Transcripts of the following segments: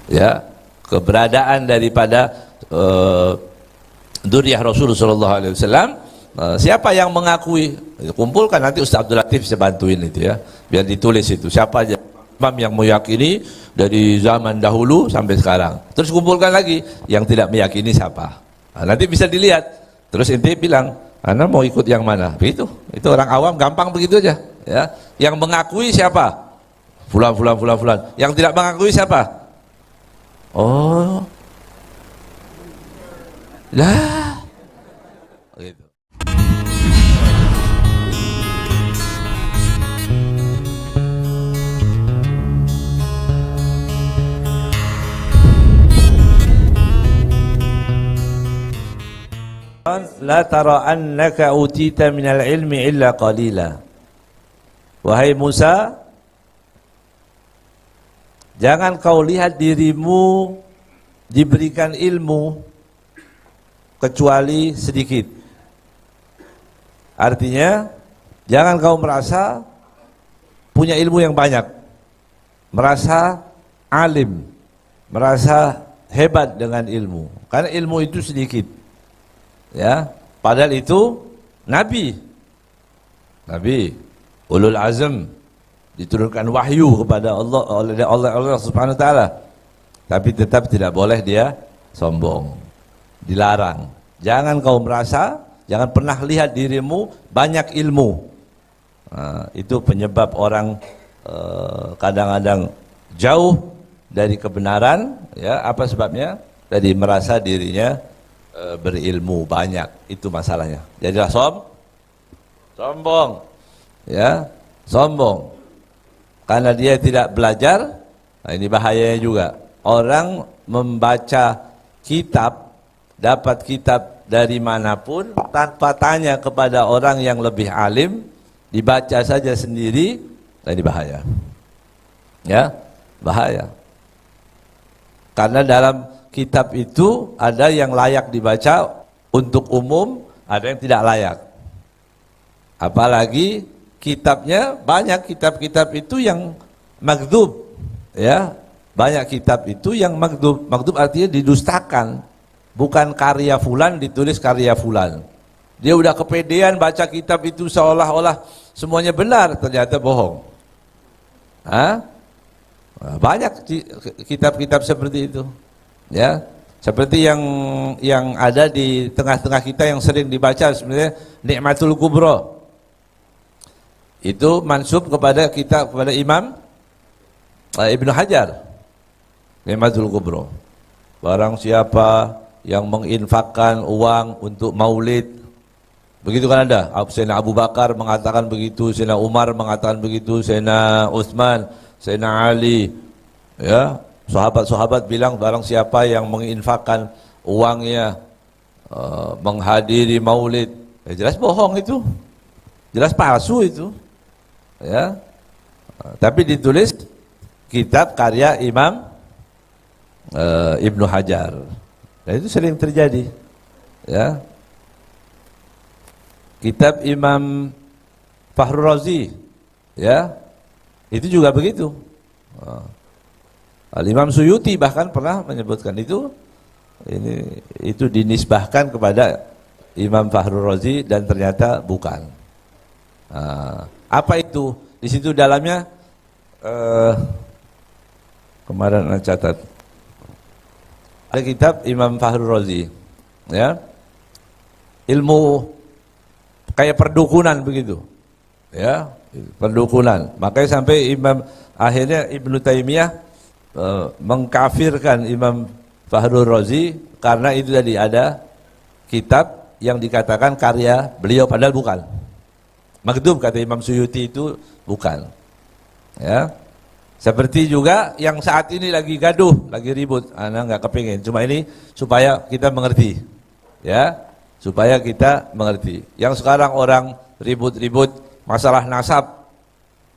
ya, keberadaan daripada Dzurriyyah Rasulullah sallallahu alaihi wasallam. Siapa yang mengakui, kumpulkan, nanti Ustaz Abdul Latif bisa bantuin itu ya, biar ditulis itu siapa aja imam yang meyakini dari zaman dahulu sampai sekarang. Terus kumpulkan lagi yang tidak meyakini siapa. Nanti bisa dilihat. Terus inti bilang, Anda mau ikut yang mana? Begitu. Itu orang awam gampang begitu aja ya. Yang mengakui siapa? Fulan. Yang tidak mengakui siapa? Oh. Lah. Gitu. La tara annaka utita minal ilmi illa qalila. Wahai Musa, jangan kau lihat dirimu diberikan ilmu kecuali sedikit. Artinya, jangan kau merasa punya ilmu yang banyak, merasa alim, merasa hebat dengan ilmu, karena ilmu itu sedikit. Ya, padahal itu nabi ulul azm, diturunkan wahyu kepada Allah Subhanahu wa taala. Tapi tetap tidak boleh dia sombong. Dilarang. Jangan kau merasa, jangan pernah lihat dirimu banyak ilmu. Itu penyebab orang kadang-kadang jauh dari kebenaran, ya. Apa sebabnya? Tadi merasa dirinya berilmu banyak, itu masalahnya. Jadilah sombong, ya, sombong. Karena dia tidak belajar, ini bahayanya juga. Orang membaca kitab, dapat kitab dari manapun, tanpa tanya kepada orang yang lebih alim, dibaca saja sendiri, ini bahaya. Ya, bahaya. Karena dalam kitab itu ada yang layak dibaca untuk umum, ada yang tidak layak. Apalagi kitabnya banyak, kitab-kitab itu yang maghdub, ya. Banyak kitab itu yang maghdub. Maghdub artinya didustakan. Bukan karya fulan ditulis karya fulan. Dia udah kepedean baca kitab itu seolah-olah semuanya benar, ternyata bohong. Banyak kitab-kitab seperti itu. Ya, seperti yang ada di tengah-tengah kita yang sering dibaca sebenarnya Ni'matul Kubra. Itu mansub kepada Imam Ibnu Hajar. Ni'matul Kubra. Barang siapa yang menginfakkan uang untuk maulid, begitu kan ada. Sayyidina Abu Bakar mengatakan begitu, Sayyidina Umar mengatakan begitu, Sayyidina Utsman, Sayyidina Ali, ya. Sahabat-sahabat bilang barang siapa yang menginfakkan uangnya menghadiri maulid, jelas bohong itu, jelas palsu itu, ya. Tapi ditulis kitab karya Imam Ibnu Hajar, dan itu sering terjadi, ya. Kitab Imam Fakhrur Razi, ya, itu juga begitu. Al-Imam Suyuti bahkan pernah menyebutkan itu dinisbahkan kepada Imam Fakhrur Razi dan ternyata bukan. Apa itu? Di situ dalamnya kemarin catat ada kitab Imam Fakhrur Razi, ya, ilmu kayak perdukunan begitu, ya, perdukunan. Makanya sampai akhirnya Ibnu Taimiyah mengkafirkan Imam Fakhrur Razi karena itu tadi ada kitab yang dikatakan karya beliau padahal bukan. Maghdub kata Imam Suyuti itu bukan. Ya. Seperti juga yang saat ini lagi gaduh, lagi ribut. Ana nggak kepingin. Cuma ini supaya kita mengerti. Ya, supaya kita mengerti. Yang sekarang orang ribut-ribut masalah nasab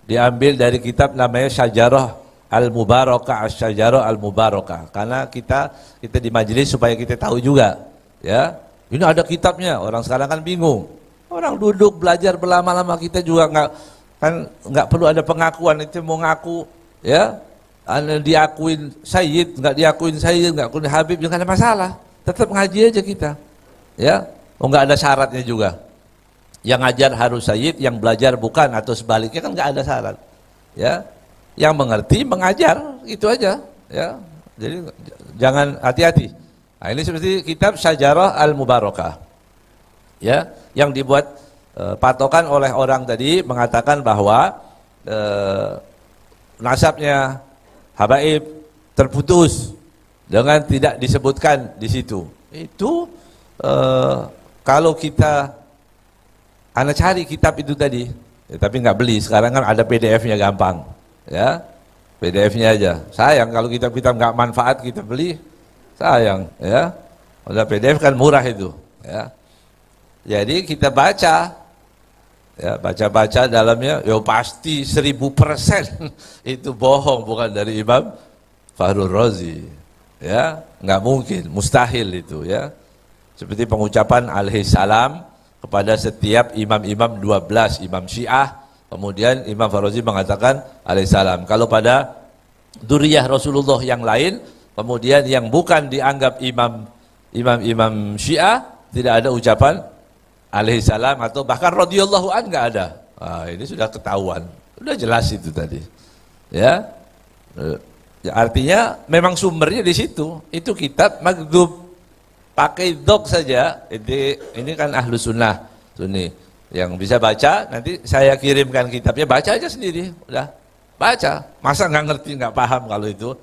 diambil dari kitab namanya Syajarah Al-Mubarakah, Asy-Syajarah Al-Mubarakah. Karena kita di majelis supaya kita tahu juga, ya. Ini ada kitabnya. Orang sekarang kan bingung. Orang duduk belajar berlama-lama, kita juga nggak perlu ada pengakuan. Itu mau ngaku, ya. diakuin sayyid, nggak diakuin sayyid, nggak diakuin habib, nggak ada masalah. Tetap ngaji aja kita. Ya, nggak ada syaratnya juga. Yang ngajar harus sayyid, yang belajar bukan atau sebaliknya kan nggak ada syarat. Ya, yang mengerti mengajar itu aja. Ya, jadi jangan hati-hati. Nah, ini seperti kitab Syajarah Al-Mubarakah. Ya, yang dibuat patokan oleh orang tadi mengatakan bahwa nasabnya habaib terputus dengan tidak disebutkan di situ. Itu kalau kita Anda cari kitab itu tadi, ya, tapi nggak beli. Sekarang kan ada PDF-nya gampang, ya, PDF-nya aja. Sayang kalau kitab-kitab nggak manfaat kita beli, sayang, ya. Udah PDF kan murah itu, ya. Jadi kita baca, ya, baca-baca dalamnya, yo pasti 1000% itu bohong, bukan dari Imam Fakhrul Razi, ya, nggak mungkin, mustahil itu, ya. Seperti pengucapan alaihi salam kepada setiap imam-imam 12 imam Syiah, kemudian Imam Fakhrul Razi mengatakan alaihi salam. Kalau pada dzurriyyah Rasulullah yang lain, kemudian yang bukan dianggap imam Syiah, tidak ada ucapan alaihi salam atau bahkan radhiyallahu an, nggak ada. Ini sudah ketahuan, sudah jelas itu tadi, ya. Artinya memang sumbernya di situ. Itu kitab maghdub, pakai dok saja. Ini kan ahlu sunnah sunni yang bisa baca. Nanti saya kirimkan kitabnya, baca aja sendiri, udah baca. Masa nggak ngerti, nggak paham kalau itu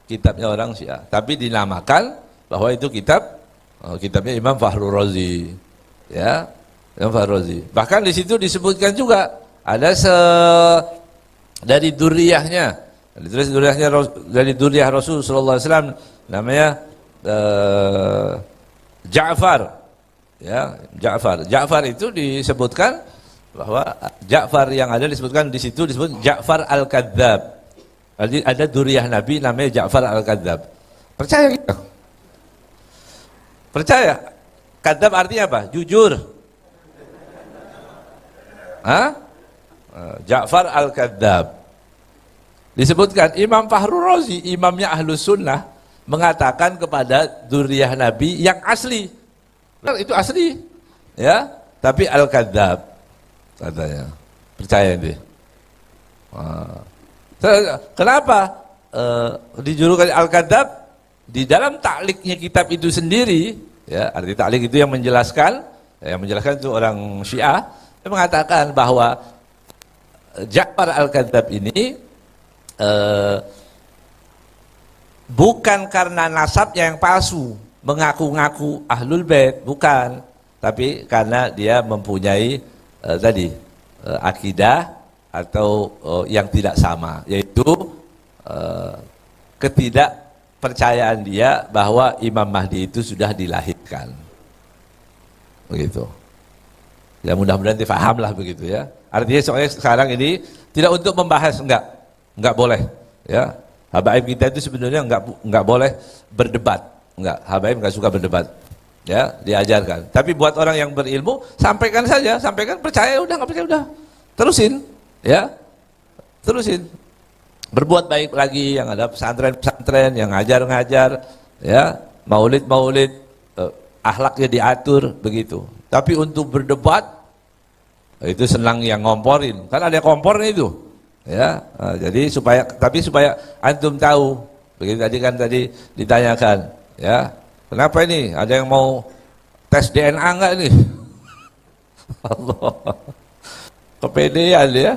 kitabnya orang Syiah, tapi dinamakan bahwa itu kitabnya Imam Fakhrul Razi, ya, Imam Fakhrul Razi. Bahkan di situ disebutkan juga ada dari dzurriyyahnya, dari dzurriyyah Rasul sallallahu alaihi wasallam, namanya Ja'far, ya, Ja'far itu disebutkan bahwa Ja'far yang ada disebutkan di situ disebut Ja'far Al-Kadzdzab. Jadi ada dzurriyyah Nabi namanya Ja'far Al-Kadzdzab. Percaya kita? Percaya? Kadzdzab artinya apa? Jujur. Hah? Ja'far Al-Kadzdzab. Disebutkan Imam Fakhrul Razi, imamnya Ahlus Sunnah, mengatakan kepada dzurriyyah Nabi yang asli, nah, itu asli, ya, tapi Al-Kadzdzab katanya. Percaya ini? Kenapa dijulukan Al-Kadzdzab? Di dalam takliknya kitab itu sendiri, ya, arti taklik itu yang menjelaskan itu orang Syiah, yang mengatakan bahwa Ja'far Al-Kadzdzab ini bukan karena nasabnya yang palsu, mengaku-ngaku ahlul bait, bukan, tapi karena dia mempunyai akidah atau yang tidak sama, yaitu ketidakpercayaan dia bahwa Imam Mahdi itu sudah dilahirkan, begitu. Ya, mudah-mudahan difahamlah begitu, ya. Artinya soalnya sekarang ini tidak untuk membahas, enggak boleh, ya. Habaib kita itu sebenarnya enggak boleh berdebat, enggak. Habaib enggak suka berdebat, ya, diajarkan. Tapi buat orang yang berilmu, sampaikan saja, sampaikan, percaya udah, enggak percaya udah, terusin, ya, terusin. Berbuat baik lagi, yang ada pesantren-pesantren, yang ngajar-ngajar, ya, maulid-maulid, akhlaknya diatur, begitu. Tapi untuk berdebat, itu senang yang ngomporin, kan ada kompornya itu. Ya, jadi supaya antum tahu, begitu tadi ditanyakan, ya, kenapa ini ada yang mau tes DNA enggak nih? Allah, kepedean ya,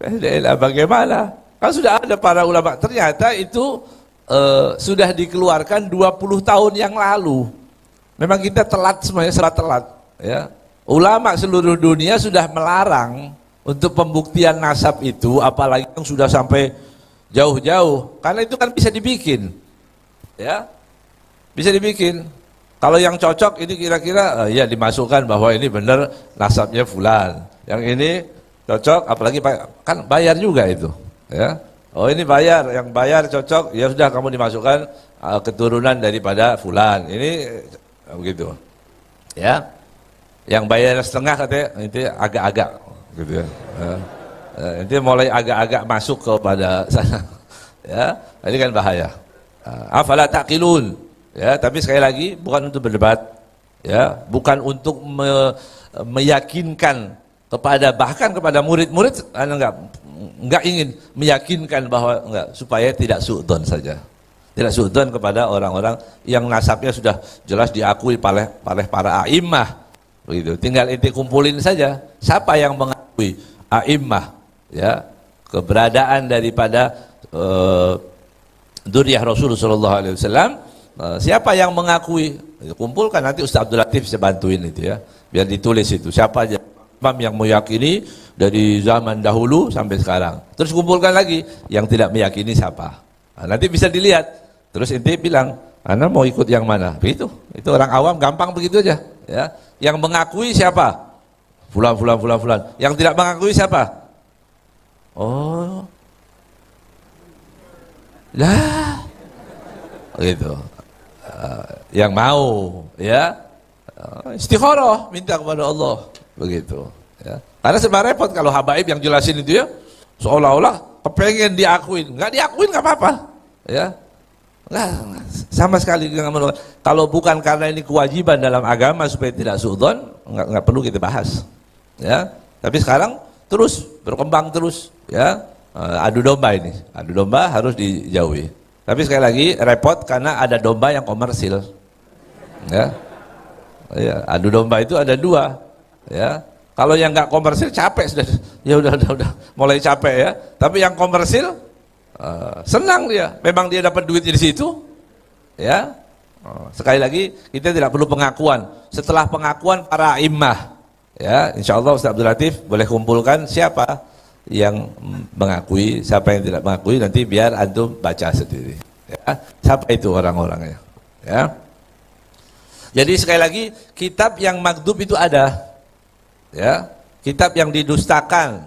DNA bagaimana? Kan sudah ada para ulama, ternyata itu sudah dikeluarkan 20 tahun yang lalu. Memang kita telat semuanya, serah telat, ya. Ulama seluruh dunia sudah melarang untuk pembuktian nasab itu, apalagi yang sudah sampai jauh-jauh, karena itu kan bisa dibikin, ya, bisa dibikin. Kalau yang cocok ini kira-kira ya dimasukkan bahwa ini benar nasabnya fulan, yang ini cocok, apalagi kan bayar juga itu, ya. Oh ini bayar, yang bayar cocok, ya sudah kamu dimasukkan keturunan daripada fulan, ini begitu, ya. Yang bayar setengah katanya itu agak-agak, gitu ya. Itu mulai agak-agak masuk kepada sana, Ya, ini kan bahaya. Afala taqilun. Ya, tapi sekali lagi bukan untuk berdebat, ya, bukan untuk meyakinkan bahkan kepada murid-murid, enggak ingin meyakinkan bahwa enggak, supaya tidak suudzon saja. Tidak suudzon kepada orang-orang yang nasabnya sudah jelas diakui oleh para a'immah. Begitu. Tinggal inti kumpulin saja siapa yang mengakui a'immah, ya, keberadaan daripada dzurriyyah Rasulullah SAW. Siapa yang mengakui, kumpulkan, nanti Ustaz Abdul Latif bisa bantuin itu, ya, biar ditulis itu siapa aja imam yang meyakini dari zaman dahulu sampai sekarang. Terus kumpulkan lagi yang tidak meyakini siapa. Nah, nanti bisa dilihat. Terus inti bilang, Anda mau ikut yang mana? Begitu. Itu orang awam gampang begitu aja, ya. Yang mengakui siapa? Fulan. Yang tidak mengakui siapa? Oh, lah, gitu. Yang mau, ya, istikharah, minta kepada Allah, begitu. Ya. Karena sebenarnya repot kalau habaib yang jelasin itu, ya, seolah-olah kepengen diakuin, nggak diakuin nggak apa-apa, ya, nggak sama sekali. Kalau bukan karena ini kewajiban dalam agama supaya tidak suudzon, nggak perlu kita bahas, ya. Tapi sekarang terus berkembang terus, ya, adu domba ini, adu domba harus dijauhi. Tapi sekali lagi repot karena ada domba yang komersil, ya. Ya, adu domba itu ada dua, ya. Kalau yang nggak komersil capek sudah, ya udah mulai capek, ya. Tapi yang komersil senang dia, memang dia dapat duit di situ, ya. Sekali lagi kita tidak perlu pengakuan. Setelah pengakuan para imah, ya, insya Allah Ustaz Abdul Latif boleh kumpulkan siapa yang mengakui, siapa yang tidak mengakui, nanti biar antum baca sendiri, ya, siapa itu orang-orangnya, ya. Jadi sekali lagi kitab yang makdub itu ada, ya, kitab yang didustakan,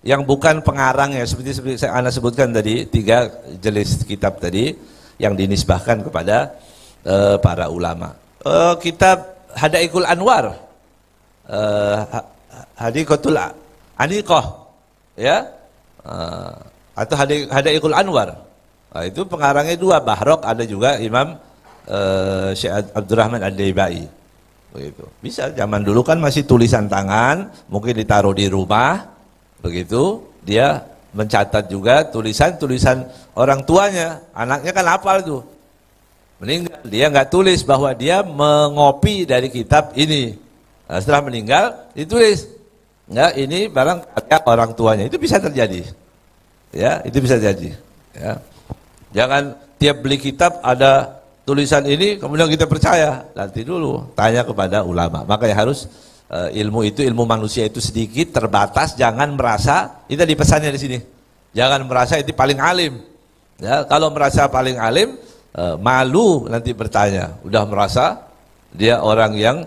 yang bukan pengarangnya, seperti saya sebutkan tadi 3 jenis kitab tadi yang dinisbahkan kepada para ulama. Kitab Hadaikul Anwar, Hadikatul Aniqah, ya, atau Hadaikul Anwar. Nah, itu pengarangnya 2, Bahrok, ada juga Imam Syekh Abdurrahman Ad-Daibai. Begitu. Bisa, zaman dulu kan masih tulisan tangan, mungkin ditaruh di rumah, begitu. Dia mencatat juga tulisan-tulisan orang tuanya, anaknya kan hafal tuh. Meninggal, dia nggak tulis bahwa dia mengopi dari kitab ini. Nah, setelah meninggal ditulis, ya, ini barang karya orang tuanya. Itu bisa terjadi, ya, itu bisa terjadi, ya. Jangan tiap beli kitab ada tulisan ini kemudian kita percaya. Nanti dulu tanya kepada ulama. Makanya harus ilmu itu, ilmu manusia itu sedikit terbatas. Jangan merasa, itu dipesannya di sini, jangan merasa itu paling alim, ya. Kalau merasa paling alim, malu nanti bertanya, udah merasa dia orang yang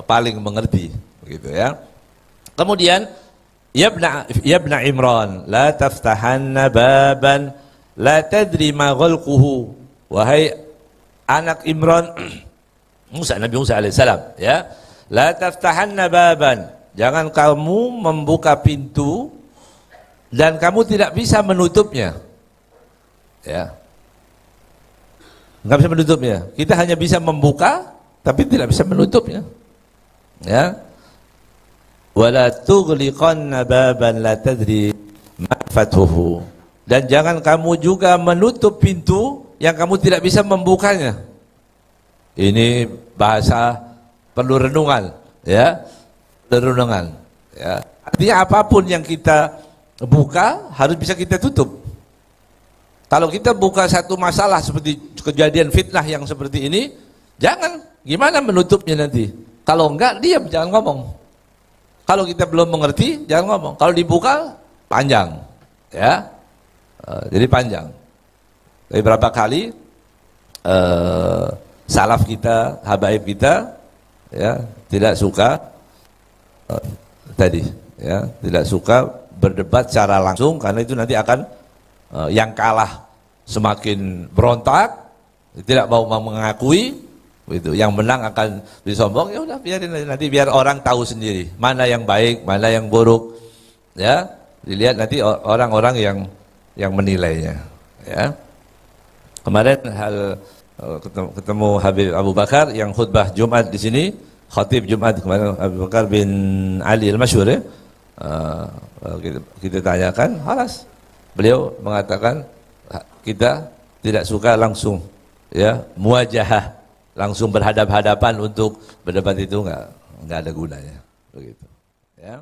paling mengerti, begitu, ya. Kemudian Yabna Imran, la taftahanna baban la tadri ma ghalquhu. Wahai anak Imran, Nabi Musa alaihissalam, ya, la taftahanna baban, jangan kamu membuka pintu dan kamu tidak bisa menutupnya, ya, nggak bisa menutupnya. Kita hanya bisa membuka tapi tidak bisa menutupnya, ya. Wala tughliqanna baban la tadri ma fathuhu, dan jangan kamu juga menutup pintu yang kamu tidak bisa membukanya. Ini bahasa perlu renungan, ya, renungan, ya. Artinya apapun yang kita buka harus bisa kita tutup. Kalau kita buka satu masalah seperti kejadian fitnah yang seperti ini, jangan, gimana menutupnya nanti? Kalau enggak, diam, jangan ngomong. Kalau kita belum mengerti, jangan ngomong. Kalau dibuka, panjang, ya, jadi panjang. Tapi berapa kali salaf kita, habaib kita, ya, tidak suka tadi, ya, tidak suka berdebat secara langsung, karena itu nanti akan yang kalah semakin berontak, tidak mau mengakui, begitu. Yang menang akan disombong, ya udah biarin nanti biar orang tahu sendiri mana yang baik, mana yang buruk, ya, dilihat nanti orang-orang yang menilainya, Ya. Kemarin ketemu Habib Abu Bakar yang khutbah Jumat di sini, khatib Jumat kemarin Abu Bakar bin Ali al-Masyhur ya. Kita tanyakan, halas. Beliau mengatakan kita tidak suka langsung ya muwajahah, langsung berhadap-hadapan untuk berdebat itu enggak ada gunanya begitu. Ya.